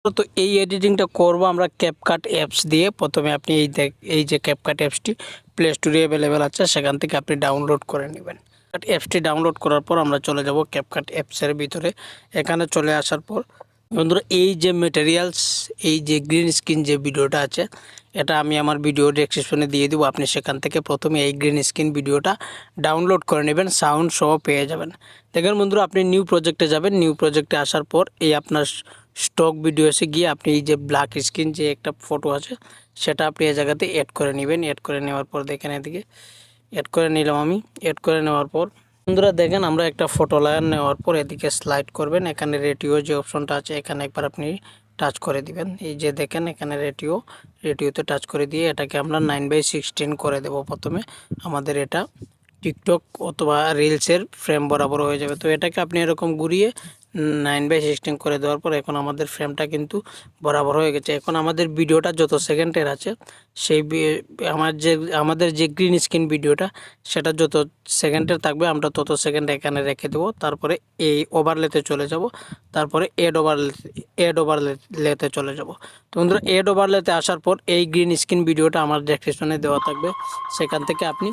তো এই এডিটিংটা করব আমরা ক্যাপকাট অ্যাপস দিয়ে। প্রথমে আপনি এই যে ক্যাপকাট অ্যাপসটি প্লে স্টোরে অ্যাভেলেবেল আছে, সেখান থেকে আপনি ডাউনলোড করে নেবেন। অ্যাপসটি ডাউনলোড করার পর আমরা চলে যাব ক্যাপকাট অ্যাপসের ভিতরে। এখানে চলে আসার পর বন্ধুরা এই যে ম্যাটেরিয়ালস, এই যে গ্রিন স্ক্রিন যে ভিডিওটা আছে, এটা আমি আমার ভিডিও ডেসক্রিপশনে দিয়ে দেবো। আপনি সেখান থেকে প্রথমে এই গ্রিন স্ক্রিন ভিডিওটা ডাউনলোড করে নেবেন, সাউন্ড সহ পেয়ে যাবেন। দেখেন বন্ধুরা, আপনি নিউ প্রজেক্টে যাবেন। নিউ প্রজেক্টে আসার পর এই আপনার স্টক ভিডিওসে গিয়ে আপনি এই যে ব্ল্যাক স্ক্রিন যে একটা ফটো আছে, সেটা আপনি এই জায়গাতে অ্যাড করে নেবেন। অ্যাড করে নেওয়ার পর দেখেন এদিকে অ্যাড করে নিলাম আমি। অ্যাড করে নেওয়ার পর বন্ধুরা দেখেন আমরা একটা ফটো লেয়ার নেওয়ার পর এদিকে স্লাইড করবেন। এখানে রেডিও যে অপশনটা আছে, এখানে একবার আপনি টাচ করে দিবেন। এই যে দেখেন এখানে রেডিওতে টাচ করে দিয়ে এটাকে আমরা 9/16 করে দেব। প্রথমে আমাদের এটা টিকটক অথবা রিলসের ফ্রেম বরাবর হয়ে যাবে। তো এটাকে আপনি এরকম ঘুরিয়ে 9/16 করে দেওয়ার পর এখন আমাদের ফ্রেমটা কিন্তু বরাবর হয়ে গেছে। এখন আমাদের ভিডিওটা যত সেকেন্ডের আছে, সেই আমাদের যে গ্রিন স্ক্রিন ভিডিওটা, সেটা যত সেকেন্ডের থাকবে আমরা তত সেকেন্ড এখানে রেখে দেবো। তারপরে এই ওভারলেতে চলে যাব, তারপরে এড ওভারলেতে চলে যাব। তো বন্ধুরা এড ওভারলেতে আসার পর এই গ্রিন স্ক্রিন ভিডিওটা আমার ডেসক্রিপশনে দেওয়া থাকবে, সেখান থেকে আপনি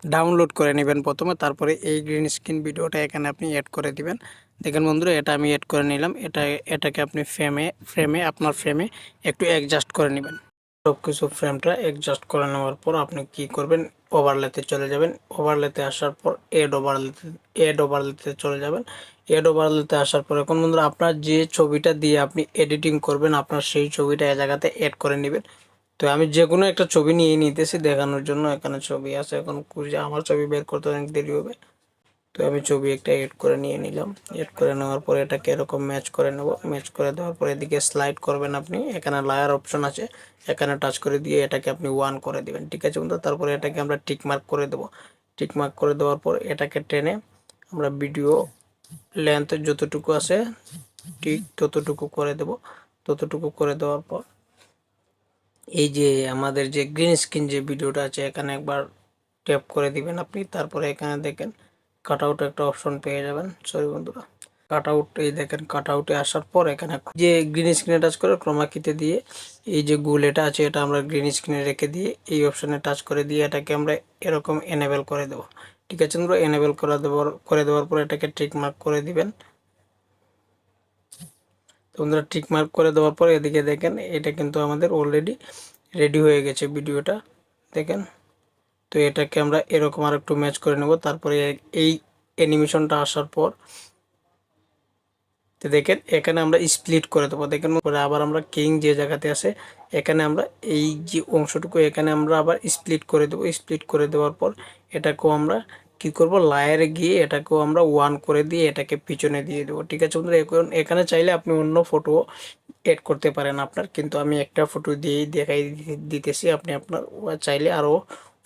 ডাউনলোড করে নেবেন প্রথমে। তারপরে এই গ্রিন স্ক্রিন ভিডিওটা এখানে আপনি অ্যাড করে দিবেন। দেখেন বন্ধুরা এটা আমি অ্যাড করে নিলাম। এটাকে আপনি আপনার ফ্রেমে একটু অ্যাডজাস্ট করে নেবেন। সব কিছু ফ্রেমটা অ্যাডজাস্ট করে নেওয়ার পর আপনি কি করবেন, ওভারলেতে চলে যাবেন। ওভারলেতে আসার পর এড ওভারলেতে চলে যাবেন। এড ওভারলেতে আসার পর এখন বন্ধুরা আপনার যে ছবিটা দিয়ে আপনি এডিটিং করবেন, আপনার সেই ছবিটা এই জায়গাতে অ্যাড করে নেবেন। তো আমি যে কোনো একটা ছবি নিয়ে নিতেছি দেখানোর জন্য। এখানে ছবি আছে, এখন খুঁজে আমার ছবি বের করতে অনেক দেরি হবে। তো আমি ছবি একটা এড করে নিয়ে নিলাম। এড করে নেওয়ার পরে এটাকে এরকম ম্যাচ করে নেব। ম্যাচ করে দেওয়ার পরে এদিকে স্লাইড করবেন আপনি। এখানে লায়ার অপশন আছে, এখানে টাচ করে দিয়ে এটাকে আপনি 1 করে দিবেন। ঠিক আছে বন্ধু, তারপরে এটাকে আমরা টিক মার্ক করে দেবো। টিক মার্ক করে দেওয়ার পর এটাকে টেনে আমরা ভিডিও লেন্থ যতটুকু আছে ঠিক ততটুকু করে দেব। ততটুকু করে দেওয়ার পর এই যে আমাদের যে গ্রিন স্ক্রিন যে ভিডিওটা আছে, এখানে একবার ট্যাপ করে দিবেন আপনি। তারপরে এখানে দেখেন কাট আউট একটা অপশন পেয়ে যাবেন। সরি বন্ধুরা, কাট আউট, এই দেখেন কাট আউটে আসার পর এখানে যে গ্রিন স্ক্রিনে টাচ করে ক্রোমা কিতে দিয়ে এই যে এটা আছে, এটা আমরা গ্রিন স্ক্রিনে রেখে দিয়ে এই অপশনে টাচ করে দিয়ে এটাকে আমরা এরকম এনেবেল করে দেব। ঠিক আছে বন্ধুরা, এনেবেল করে দেওয়ার পর এটাকে টিক মার্ক করে দিবেন। তো বন্ধুরা টিক মার্ক করে দেওয়ার পর এদিকে দেখেন এটা কিন্তু আমাদের অলরেডি রেডি হয়ে গেছে ভিডিওটা, দেখেন। তো এটাকে আমরা এরকম আর একটু ম্যাচ করে নেব। তারপরে এই অ্যানিমেশনটা আসার পর তো দেখেন এখানে আমরা স্প্লিট করে দেবো। দেখেন পরে আবার আমরা কিং যে জায়গাতে আছে, এখানে আমরা এই যে অংশটুকু এখানে আমরা আবার স্প্লিট করে দেবো। স্প্লিট করে দেওয়ার পর এটাকেও আমরা কি করব, লায়ারে গিয়ে এটাকেও আমরা 1 করে দিয়ে এটাকে পিছনে দিয়ে দেবো। ঠিক আছে বন্ধুরা, এখন এখানে চাইলে আপনি অন্য ফটো এড করতে পারেন আপনার, কিন্তু আমি একটা ফটো দিয়েই দেখাই দিতেছি। আপনি আপনার চাইলে আরও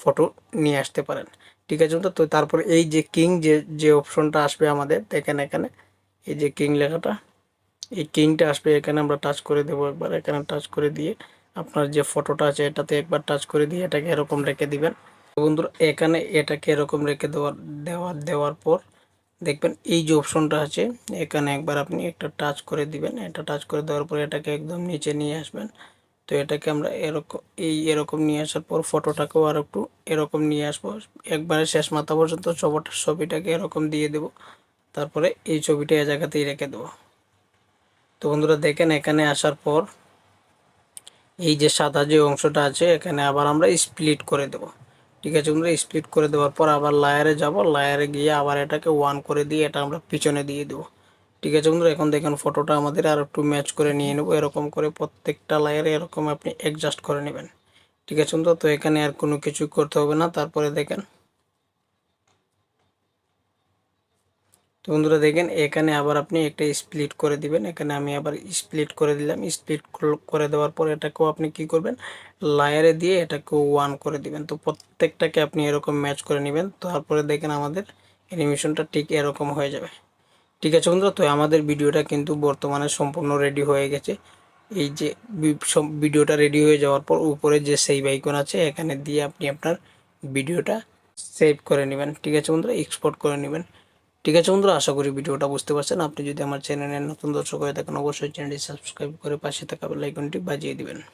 ফটো নিয়ে আসতে পারেন। ঠিক আছে বন্ধু, তো তারপর এই যে কিং যে অপশনটা আসবে আমাদের, দেখেন এখানে এই যে কিং লেখাটা, এই কিংটা আসবে। এখানে আমরা টাচ করে দেবো একবার। এখানে টাচ করে দিয়ে আপনার যে ফটোটা আছে এটাতে একবার টাচ করে দিয়ে এটাকে এরকম রেখে দিবেন। বন্ধুরা এখানে এটাকে এরকম রেখে দেওয়ার পর দেখবেন এই যে অপশনটা আছে, এখানে একবার আপনি একটা টাচ করে দিবেন। এটা টাচ করে দেওয়ার পর এটাকে একদম নিচে নিয়ে আসবেন। তো এটাকে আমরা এরকম নিয়ে আসার পর ফটোটাকেও আর একটু এরকম নিয়ে আসবো, একবারে শেষ মাথা পর্যন্ত ছবিটাকে এরকম দিয়ে দেব। তারপরে এই ছবিটা এই জায়গাতেই রেখে দেবো। তো বন্ধুরা দেখেন এখানে আসার পর এই যে সাদা যে অংশটা আছে, এখানে আবার আমরা স্প্লিট করে দেব। ঠিক আছে বন্ধুরা, স্প্লিট করে দেওয়ার পর আবার লায়ারে যাব। লায়ারে গিয়ে আবার এটাকে 1 করে দিয়ে এটা আমরা পিছনে দিয়ে দেবো। ঠিক আছে বন্ধুরা, এখন দেখেন ফটোটা আমাদের আর একটু ম্যাচ করে নিয়ে নেব। এরকম করে প্রত্যেকটা লায়ারে এরকম আপনি অ্যাডজাস্ট করে নেবেন। ঠিক আছে বন্ধুরা, তো এখানে আর কোনো কিছু করতে হবে না। তারপরে দেখেন, তো বন্ধুরা দেখেন এখানে আবার আপনি একটা স্প্লিট করে দিবেন। এখানে আমি আবার স্প্লিট করে দিলাম। স্প্লিট করে দেওয়ার পর এটাকেও আপনি কি করবেন, লায়ারে দিয়ে এটাকেও 1 করে দিবেন। তো প্রত্যেকটাকে আপনি এরকম ম্যাচ করে নেবেন। তারপরে দেখেন আমাদের অ্যানিমেশনটা ঠিক এরকম হয়ে যাবে। ঠিক আছে বন্ধুরা, তো আমাদের ভিডিওটা কিন্তু বর্তমানে সম্পূর্ণ রেডি হয়ে গেছে। এই যে ভিডিওটা রেডি হয়ে যাওয়ার পর উপরে যে সেভ আইকন আছে, এখানে দিয়ে আপনি আপনার ভিডিওটা সেভ করে নেবেন। ঠিক আছে বন্ধুরা, এক্সপোর্ট করে নেবেন। ঠিক আছে বন্ধুরা, আশা করি ভিডিওটা বুঝতে পারছেন। আপনি যদি আমার চ্যানেলের নতুন দর্শক হয়ে থাকেন অবশ্যই চ্যানেলটি সাবস্ক্রাইব করে পাশে থাকা বেল আইকনটি বাজিয়ে দিবেন।